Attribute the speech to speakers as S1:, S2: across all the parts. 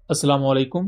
S1: अस्सलाम वालेकुम।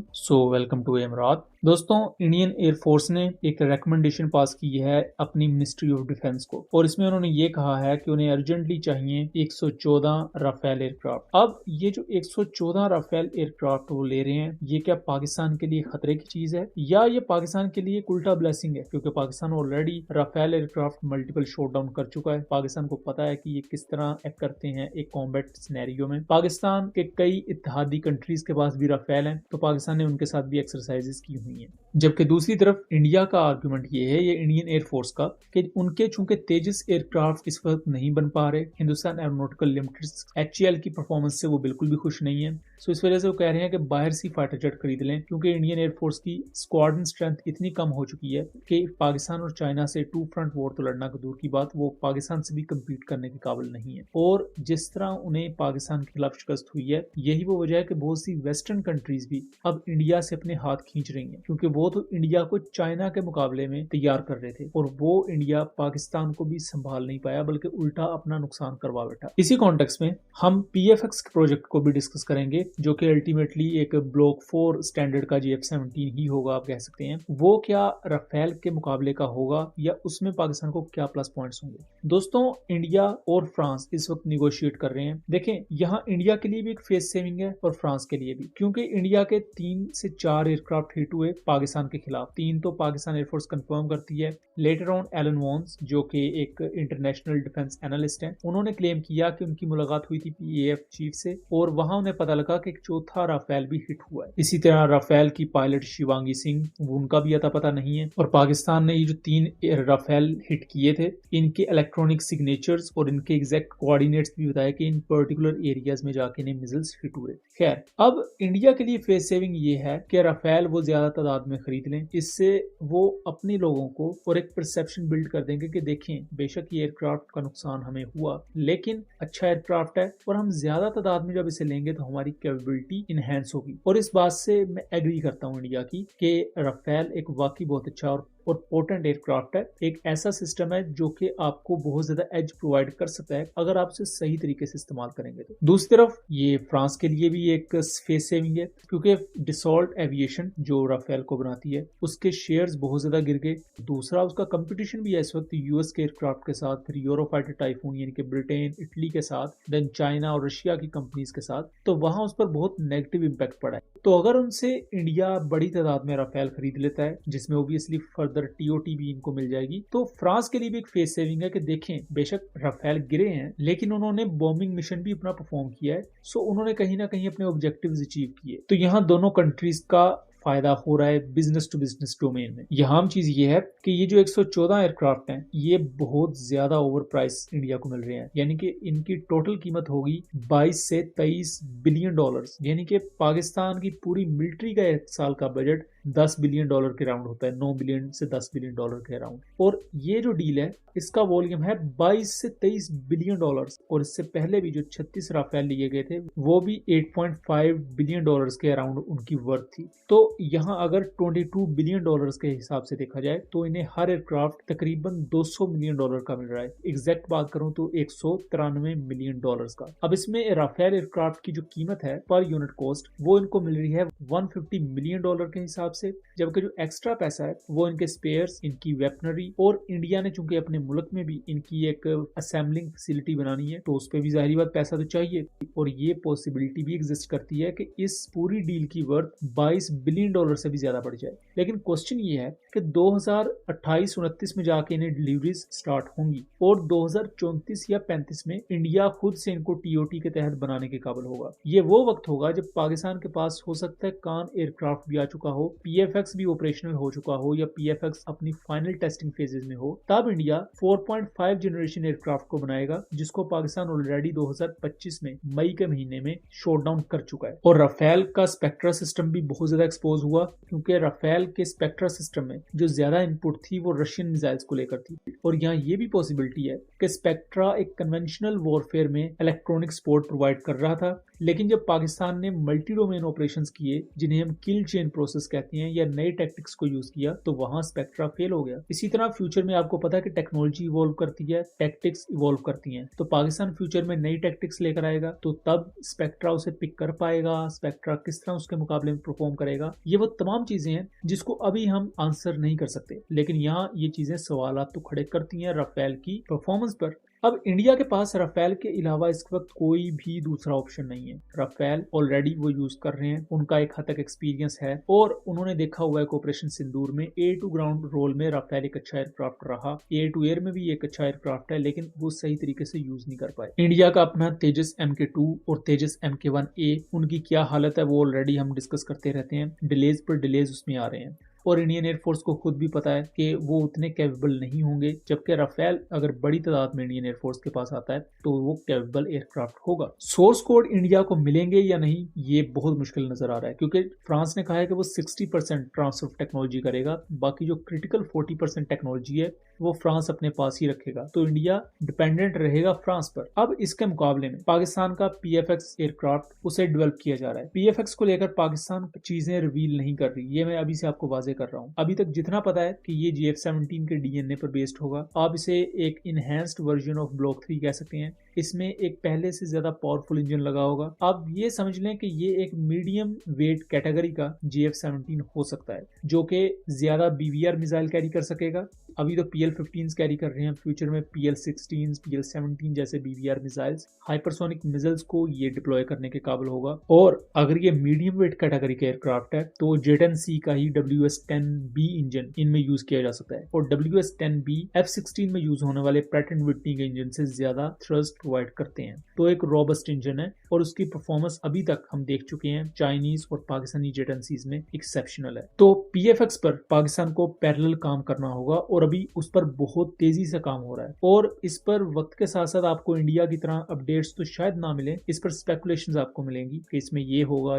S1: Welcome to एमरात। दोस्तों, इंडियन एयरफोर्स ने एक रिकमेंडेशन पास की है अपनी मिनिस्ट्री ऑफ डिफेंस को, और इसमें उन्होंने ये कहा है कि उन्हें अर्जेंटली चाहिए 114 राफेल एयरक्राफ्ट। अब ये जो 114 राफेल एयरक्राफ्ट वो ले रहे हैं, ये क्या पाकिस्तान के लिए खतरे की चीज है या ये पाकिस्तान के लिए एक उल्टा ब्लेसिंग है? क्योंकि Pakistan already Rafale aircraft multiple shot down कर चुका है। पाकिस्तान को पता है कि ये किस तरह एक्ट करते हैं एक कॉम्बैट सिनेरियो में। पाकिस्तान के कई इत्तेहादी कंट्रीज के पास भी राफेल है, तो पाकिस्तान ने उनके साथ भी एक्सरसाइजेस की हुई है। जबकि दूसरी तरफ इंडिया का आर्गुमेंट ये है, ये इंडियन एयरफोर्स का, कि उनके चूंकि तेजस एयरक्राफ्ट इस वक्त नहीं बन पा रहे, हिंदुस्तान एरोनॉटिकल लिमिटेड HAL की परफॉर्मेंस से वो बिल्कुल भी खुश नहीं है। सो इस वजह से वो कह रहे हैं कि बाहर से फाइटर जेट खरीद लें, क्योंकि इंडियन एयरफोर्स की स्क्वाड्रन स्ट्रेंथ इतनी कम हो चुकी है कि पाकिस्तान और चाइना से टू फ्रंट वॉर तो लड़ना दूर की बात, वो पाकिस्तान से भी कम्पीट करने के काबिल नहीं है। और जिस तरह उन्हें पाकिस्तान के खिलाफ शिकस्त हुई है, यही वो वजह है कि बहुत सी वेस्टर्न कंट्रीज भी अब इंडिया से अपने हाथ खींच रही हैं, क्योंकि वो तो इंडिया को चाइना के मुकाबले में तैयार कर रहे थे, और वो इंडिया पाकिस्तान को भी संभाल नहीं पाया, बल्कि उल्टा अपना नुकसान करवा बैठा। इसी कॉन्टेक्स्ट में हम PFX प्रोजेक्ट को भी डिस्कस करेंगे, जो कि अल्टीमेटली एक ब्लॉक 4 स्टैंडर्ड का GF-17 ही होगा, आप कह सकते हैं। वो क्या राफेल के मुकाबले का होगा या उसमें पाकिस्तान को क्या प्लस पॉइंट्स होंगे? दोस्तों, इंडिया और फ्रांस इस वक्त निगोशिएट कर रहे हैं। देखें, यहाँ इंडिया के लिए भी एक फेस सेविंग है और फ्रांस के लिए भी, क्योंकि इंडिया के 3 से 4 एयरक्राफ्ट हिट हुए पाकिस्तान के खिलाफ। 3 तो पाकिस्तान एयरफोर्स कंफर्म करती है। लेटर ऑन एलन वॉन्स, जो कि एक इंटरनेशनल डिफेंस एनालिस्ट हैं, उन्होंने क्लेम किया कि उनकी मुलाकात हुई थी PAF चीफ से, और वहां उन्हें पता लगा कि एक चौथा राफेल भी हिट हुआ है। इसी तरह राफेल की पायलट शिवांगी सिंह, उनका भी अता पता नहीं है। और पाकिस्तान ने ये जो 3 राफेल हिट किए थे, इनके इलेक्ट्रॉनिक सिग्नेचर्स और इनके एग्जैक्ट कोऑर्डिनेट्स भी बताया कि इन पर्टिकुलर एरियाज में जाके इन्हें मिसाइल्स हिट हुए। खैर, अब इंडिया के लिए फेस सेविंग ये है कि राफेल वो ज्यादा तादाद में खरीद लें, इससे वो अपने लोगों को और एक परसेप्शन बिल्ड कर देंगे कि देखें, बेशक ये एयरक्राफ्ट का नुकसान हमें हुआ, लेकिन अच्छा एयरक्राफ्ट है, और हम ज्यादा तादाद में जब इसे लेंगे तो हमारी कैपेबिलिटी इनहेंस होगी। और इस बात से मैं एग्री करता हूँ इंडिया की कि राफेल एक वाकई बहुत अच्छा और पोटेंट एयरक्राफ्ट है। एक ऐसा सिस्टम है जो कि आपको बहुत ज्यादा एज प्रोवाइड कर सकता है अगर आप उसे सही तरीके से इस्तेमाल करेंगे तो। दूसरी तरफ ये फ्रांस के लिए भी एक फेस सेविंग है, क्योंकि डिसॉल्ट एविएशन जो राफेल को बनाती है, उसके शेयर्स बहुत ज्यादा गिर गए। दूसरा, उसका कंपटीशन भी है इस वक्त US के एयरक्राफ्ट के साथ, फिर यूरोफाइटर टाइफून यानी कि ब्रिटेन, इटली के साथ, देन चाइना और रशिया की कंपनीज के साथ, तो वहां उस पर बहुत नेगेटिव इंपैक्ट पड़ा है। तो अगर उनसे इंडिया बड़ी तादाद में राफेल खरीद लेता है, जिसमें ओबियसली फर्दर TOT भी इनको मिल जाएगी, तो फ्रांस के लिए भी एक फेस सेविंग है कि देखें, बेशक राफेल गिरे हैं, लेकिन उन्होंने बॉम्बिंग मिशन भी अपना परफॉर्म किया है। सो उन्होंने कहीं ना कहीं अपने ऑब्जेक्टिव्स अचीव किए। तो यहाँ दोनों कंट्रीज का फायदा हो रहा है बिजनेस टू बिजनेस डोमेन में। यहाँ चीज ये है कि ये जो 114 एयरक्राफ्ट हैं, ये बहुत ज्यादा ओवर प्राइस इंडिया को मिल रहे हैं, यानी कि इनकी टोटल कीमत होगी 22 से 23 बिलियन डॉलर्स, यानी कि पाकिस्तान की पूरी मिलिट्री का एक साल का बजट 10 बिलियन डॉलर के राउंड होता है, 9 बिलियन से 10 बिलियन डॉलर के राउंड। और ये जो डील है, इसका वॉल्यूम है 22 से 23 बिलियन डॉलर्स, और इससे पहले भी जो 36 राफेल लिए गए थे, वो भी 8.5 बिलियन डॉलर्स के अराउंड उनकी वर्थ थी। तो यहाँ अगर 22 बिलियन डॉलर्स के हिसाब से देखा जाए, तो इन्हें हर एयरक्राफ्ट तकरीबन 200 मिलियन डॉलर का मिल रहा है। एग्जैक्ट बात करूं तो 193 मिलियन डॉलर्स का। अब इसमें राफेल एयरक्राफ्ट की जो कीमत है पर यूनिट कॉस्ट, वो इनको मिल रही है 150 मिलियन डॉलर के हिसाब से, जबकि जो एक्स्ट्रा पैसा है वो इनके स्पेयर्स, इनकी वेपनरी, और इंडिया ने चूंकि अपने मुल्क में भी इनकी एक असेंबलिंग फैसिलिटी बनानी है, तो उस पर भी जाहिर बात पैसा तो चाहिए। और ये पॉसिबिलिटी भी एग्जिस्ट करती है कि इस पूरी डील की वर्थ 22 बिलियन डॉलर से भी ज्यादा बढ़ जाए। लेकिन क्वेश्चन ये है कि 2028-29 में जाके इन्हें डिलीवरीज स्टार्ट होंगी, और 2034 या 35 में इंडिया खुद से इनको TOT के तहत बनाने के काबिल होगा। ये वो वक्त होगा जब पाकिस्तान के पास हो सकता है कान एयरक्राफ्ट भी आ चुका हो, PFX भी ऑपरेशनल हो चुका हो, या PFX अपनी फाइनल टेस्टिंग फेजेस में हो। तब इंडिया 4.5 जनरेशन एयरक्राफ्ट को बनाएगा, जिसको पाकिस्तान ऑलरेडी 2025 में मई के महीने में शॉट डाउन कर चुका है। और राफेल का स्पेक्ट्रा सिस्टम भी बहुत ज्यादा एक्सपोज हुआ, क्योंकि राफेल के स्पेक्ट्रा सिस्टम में जो ज्यादा इनपुट थी वो रशियन मिसाइल्स को लेकर थी। और यहाँ ये भी पॉसिबिलिटी है कि स्पेक्ट्रा एक कन्वेंशनल वॉरफेयर में इलेक्ट्रॉनिक सपोर्ट प्रोवाइड कर रहा था, लेकिन जब पाकिस्तान ने मल्टी डोमेन ऑपरेशंस किए, जिन्हें हम किल चेन प्रोसेस कहते हैं या नए टैक्टिक्स को यूज किया तो वहां स्पेक्ट्रा फेल हो गया। इसी तरह फ्यूचर में आपको पता है कि टेक्नोलॉजी इवॉल्व करती है, टैक्टिक्स इवॉल्व करती हैं, तो पाकिस्तान फ्यूचर में नई टैक्टिक्स लेकर आएगा तो तब स्पेक्ट्रा उसे पिक कर पाएगा, स्पेक्ट्रा किस तरह उसके मुकाबले में परफॉर्म करेगा, ये वो तमाम चीजें हैं जिसको अभी हम आंसर नहीं कर सकते। लेकिन यहाँ ये चीजें सवालात तो खड़े करती हैं राफेल की परफॉर्मेंस पर। अब इंडिया के पास राफेल के अलावा इस वक्त कोई भी दूसरा ऑप्शन नहीं है। राफेल ऑलरेडी वो यूज कर रहे हैं, उनका एक हद तक एक्सपीरियंस है और उन्होंने देखा हुआ है कि ऑपरेशन सिंदूर में एयर टू ग्राउंड रोल में राफेल एक अच्छा एयरक्राफ्ट रहा, एयर टू एयर में भी एक अच्छा एयरक्राफ्ट है, लेकिन वो सही तरीके से यूज नहीं कर पाए। इंडिया का अपना तेजस MK2 और तेजस MK1A, उनकी क्या हालत है वो ऑलरेडी हम डिस्कस करते रहते हैं, डिलेज पर डिलेज उसमें आ रहे हैं और इंडियन एयरफोर्स को खुद भी पता है कि वो उतने कैपेबल नहीं होंगे, जबकि राफेल अगर बड़ी तादाद में इंडियन एयरफोर्स के पास आता है तो वो कैपेबल एयरक्राफ्ट होगा। सोर्स कोड इंडिया को मिलेंगे या नहीं ये बहुत मुश्किल नजर आ रहा है, क्योंकि फ्रांस ने कहा है कि वो 60% ट्रांसफर ऑफ टेक्नोलॉजी करेगा, बाकी जो क्रिटिकल 40% टेक्नोलॉजी है वो फ्रांस अपने पास ही रखेगा, तो इंडिया डिपेंडेंट रहेगा फ्रांस पर। अब इसके मुकाबले में पाकिस्तान का PFX एयरक्राफ्ट उसे डेवलप किया जा रहा है। PFX को लेकर पाकिस्तान चीजें रिवील नहीं कर रही, ये मैं अभी से आपको वाजे कर रहा हूँ। अभी तक जितना पता है कि ये GF-17 के DNA पर बेस्ड होगा। आप इसे एक इनहेंस्ड वर्जन ऑफ ब्लॉक 3 कह सकते हैं। इसमें एक पहले से ज्यादा पावरफुल इंजन लगा होगा। आप ये समझ लें कि ये एक मीडियम वेट कैटेगरी का GF-17 हो सकता है, जो कि ज्यादा BVR मिसाइल कैरी कर सकेगा। अभी तो PL-15 कैरी कर रहे हैं, फ्यूचर में PL-16, PL-17 जैसे BVR मिसाइल्स, हाइपरसोनिक मिसाइल्स को ये डिप्लॉय करने के काबिल होगा। और अगर ये मीडियम वेट कैटेगरी का एयरक्राफ्ट है तो J-10C का ही WS-10B इंजन इनमें यूज किया जा सकता है, और WS-10B F-16 में यूज होने वाले Pratt & Whitney के इंजन से ज्यादा थ्रस्ट प्रोवाइड करते हैं, तो एक रोबस्ट इंजन है और उसकी परफॉर्मेंस अभी तक हम देख चुके हैं चाइनीज और पाकिस्तानी J-10Cs में एक्सेप्शनल है। तो PFX पर पाकिस्तान को पैरेलल काम करना होगा और अभी उस पर बहुत तेजी से काम हो रहा है, और इस पर वक्त के साथ साथ आपको इंडिया की तरह अपडेट्स तो शायद ना मिले, इस पर स्पेकुलेशंस आपको मिलेंगी कि इसमें ये होगा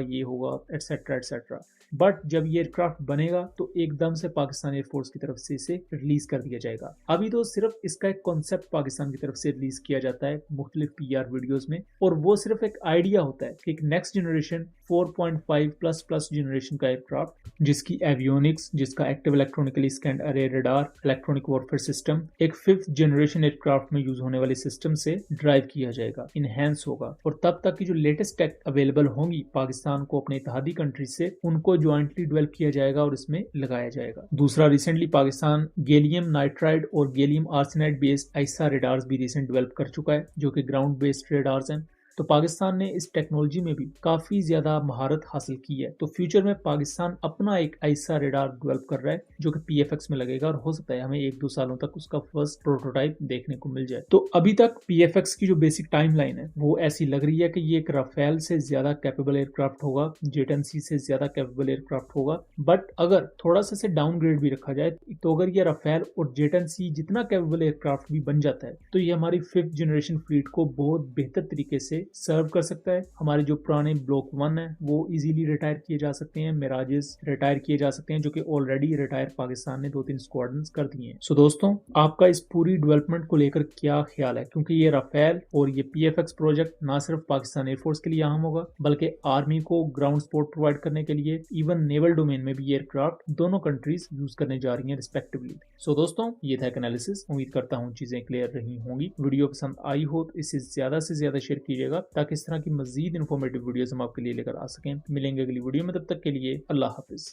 S1: एटसेट्रा एटसेट्रा। बट जब ये एयरक्राफ्ट बनेगा तो एकदम से पाकिस्तान एयरफोर्स की तरफ से इसे रिलीज कर दिया जाएगा। अभी तो सिर्फ इसका एक कॉन्सेप्ट पाकिस्तान की तरफ से रिलीज किया जाता है मुख्तलिफ PR वीडियोस में, और वो सिर्फ एक आइडिया होता है कि एक नेक्स्ट जनरेशन 4.5++ जनरेशन का एयरक्राफ्ट जिसकी एवियोनिक्स, जिसका एक्टिव इलेक्ट्रॉनिकली स्कैन्ड अरे रडार, इलेक्ट्रॉनिक वॉरफेयर सिस्टम एक 5th जनरेशन एयरक्राफ्ट में यूज होने वाले सिस्टम से ड्राइव किया जाएगा, इनहेंस होगा, और तब तक की जो लेटेस्ट टेक अवेलेबल होंगी पाकिस्तान को अपने इत्तेहादी कंट्री से, उनको ज्वाइंटली डेवलप किया जाएगा और इसमें लगाया जाएगा। दूसरा, रिसेंटली पाकिस्तान गैलियम नाइट्राइड और गैलियम आर्सेनाइड बेस्ड आइसा रेडार्स भी रिसेंट डेवलप कर चुका है, जो कि ग्राउंड बेस्ड रेडार्स हैं। तो पाकिस्तान ने इस टेक्नोलॉजी में भी काफी ज्यादा महारत हासिल की है। तो फ्यूचर में पाकिस्तान अपना एक आइसा रेडार डेवलप कर रहा है जो कि PFX में लगेगा, और हो सकता है हमें 1-2 सालों तक उसका फर्स्ट प्रोटोटाइप देखने को मिल जाए। तो अभी तक PFX की जो बेसिक टाइमलाइन है वो ऐसी लग रही है कि ये एक राफेल से ज्यादा कैपेबल एयरक्राफ्ट होगा, J-10C से ज्यादा कैपेबल एयरक्राफ्ट होगा। बट अगर थोड़ा सा से डाउनग्रेड भी रखा जाए तो अगर ये राफेल और J-10C जितना कैपेबल एयरक्राफ्ट भी बन जाता है तो ये हमारी 5th जनरेशन फ्लीट को बहुत बेहतर तरीके से सर्व कर सकता है। हमारे जो पुराने ब्लॉक 1 है वो इजीली रिटायर किए जा सकते हैं, मिराजेस रिटायर किए जा सकते हैं, जो कि ऑलरेडी रिटायर पाकिस्तान ने 2-3 स्क्वाड्रन्स कर दिए हैं। सो दोस्तों, आपका इस पूरी डेवलपमेंट को लेकर क्या ख्याल है? क्योंकि ये राफेल और ये PFX प्रोजेक्ट ना सिर्फ पाकिस्तान एयरफोर्स के लिए अहम होगा, बल्कि आर्मी को ग्राउंड सपोर्ट प्रोवाइड करने के लिए, इवन नेवल डोमेन में भी एयरक्राफ्ट दोनों कंट्रीज यूज करने जा रही हैं रिस्पेक्टिवली। सो दोस्तों, ये था एक एनालिसिस। उम्मीद करता हूँ चीजें क्लियर रही होंगी। वीडियो पसंद आई हो तो इसे ज्यादा से ज्यादा शेयर कीजिएगा ताकि इस तरह की मजीद इन्फॉर्मेटिव वीडियोस हम आपके लिए लेकर आ सकें। मिलेंगे अगली वीडियो में, तब तक के लिए अल्लाह हाफिज।